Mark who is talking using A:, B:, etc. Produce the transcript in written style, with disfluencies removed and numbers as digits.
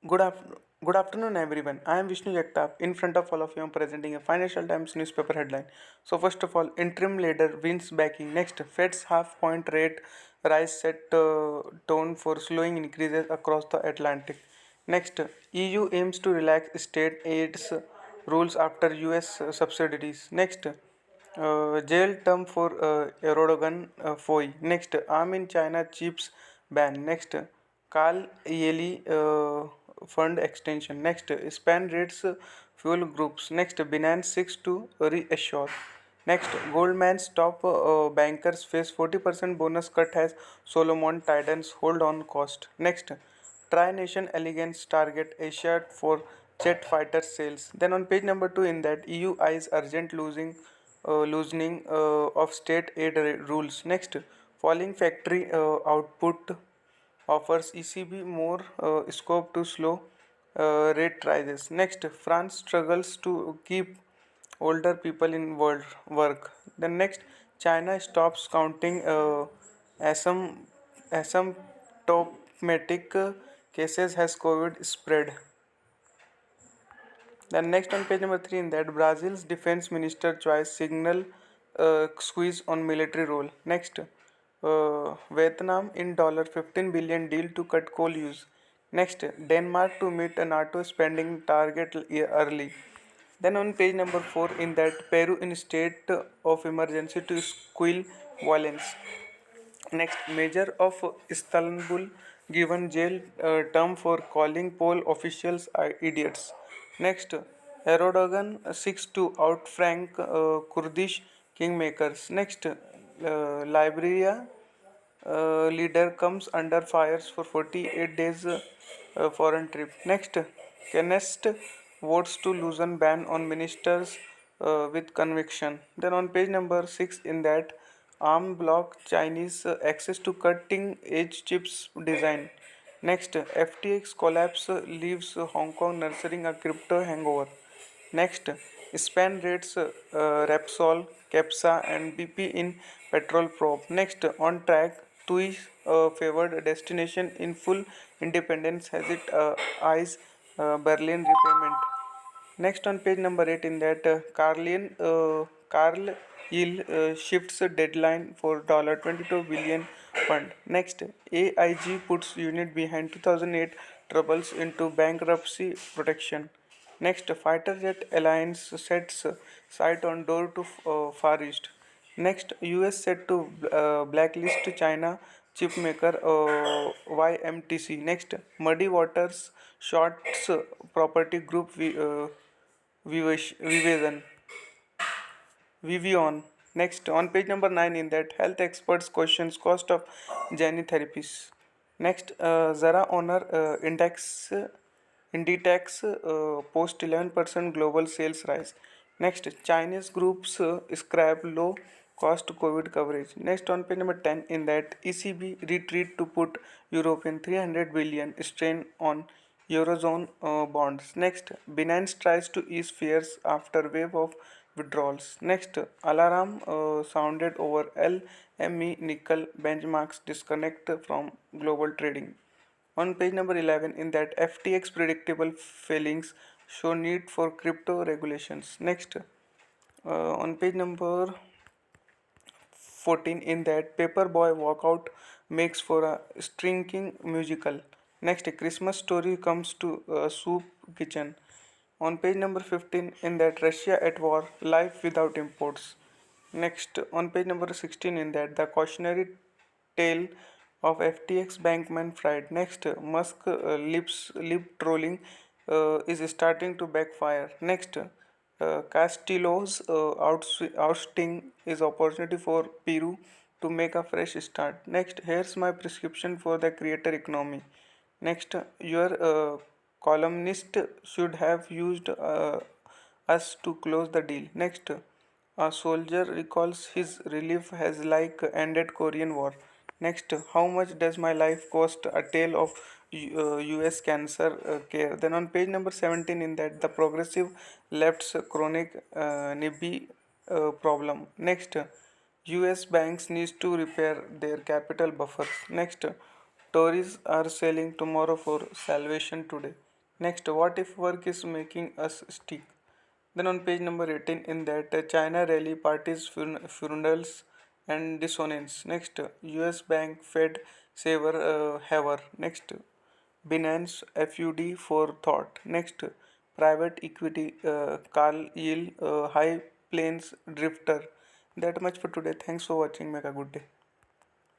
A: Good, Good afternoon, everyone. I am Vishnu Jagtap. In front of all of you, I am presenting a Financial Times newspaper headline. So, first of all, interim leader wins backing. Next, Fed's half point rate rise set tone for slowing increases across the Atlantic. Next, EU aims to relax state aids rules after US subsidies. Next, jail term for Erdogan FOI. Next, arm in China chips ban. Next, Carl Yeli fund extension. Next, span rates fuel groups. Next, Binance 6 to reassure. Next, Goldman's top bankers face 40% bonus cut as Solomon Tidans hold on cost. Next, Tri Nation Elegance target Asia for jet fighter sales. Then on page number 2 in that EU eyes urgent loosening of state aid rules. Next, falling factory output offers ECB more scope to slow rate rises. Next, France struggles to keep older people in world work. Then next, China stops counting asymptomatic cases as COVID spread. Then next on page number 3 in that Brazil's defense minister choice signal squeeze on military role. Next, Vietnam in $15 billion deal to cut coal use. Next, Denmark to meet a NATO spending target early. Then on page number 4 in that Peru in state of emergency to quell violence. Next, Mayor of Istanbul given jail term for calling poll officials idiots. Next, Erdogan seeks to outflank Kurdish kingmakers. Next, Liberia leader comes under fires for 48 days foreign trip. Next, Kennest votes to loosen ban on ministers with conviction. Then on page number 6 in that ARM block Chinese access to cutting edge chips design. Next, FTX collapse leaves Hong Kong nurturing a crypto hangover. Next, span rates Repsol, Capsa, and BP in petrol probe. Next, on track, TUI favored destination in full independence as it eyes Berlin repayment. Next on page number 8 in that Carl Yield shifts a deadline for $22 billion fund. Next, AIG puts unit behind 2008 troubles into bankruptcy protection. Next, fighter jet alliance sets sight on door to Far East. Next, US set to blacklist China chipmaker YMTC. Next, Muddy Waters shorts property group Vivian. Vivian. Next, on page number 9 in that health experts questions cost of gene therapies. Next, Zara Honor Inditex post 11% global sales rise. Next, Chinese groups scrap low cost COVID coverage. Next, on page number 10 in that ECB retreat to put European 300 billion strain on Eurozone bonds. Next, Binance tries to ease fears after wave of withdrawals. Next, alarm sounded over LME nickel benchmarks disconnect from global trading. On page number 11, in that FTX predictable failings show need for crypto regulations. Next, on page number 14 in that Paperboy walkout makes for a shrinking musical. Next, a Christmas story comes to a soup kitchen. On page number 15 in that Russia at war, life without imports. Next, on page number 16 in that the cautionary tale of FTX bankman fried. Next, Musk lip trolling is starting to backfire. Next, Castillo's ousting is opportunity for Peru to make a fresh start. Next, here's my prescription for the creator economy. Next, your columnist should have used us to close the deal. Next, a soldier recalls his relief has like ended Korean War. Next, how much does my life cost? A tale of US cancer care. Then on page number 17 in that the progressive left's chronic NIBI problem. Next, US banks needs to repair their capital buffers. Next, Tories are selling tomorrow for salvation today. Next, what if work is making us stick? Then on page number 18, in that China rally parties, funerals, and dissonance. Next, US Bank Fed saver haver. Next, Binance FUD for thought. Next, private equity Carl Yield High Plains Drifter. That much for today. Thanks for watching. Make a good day.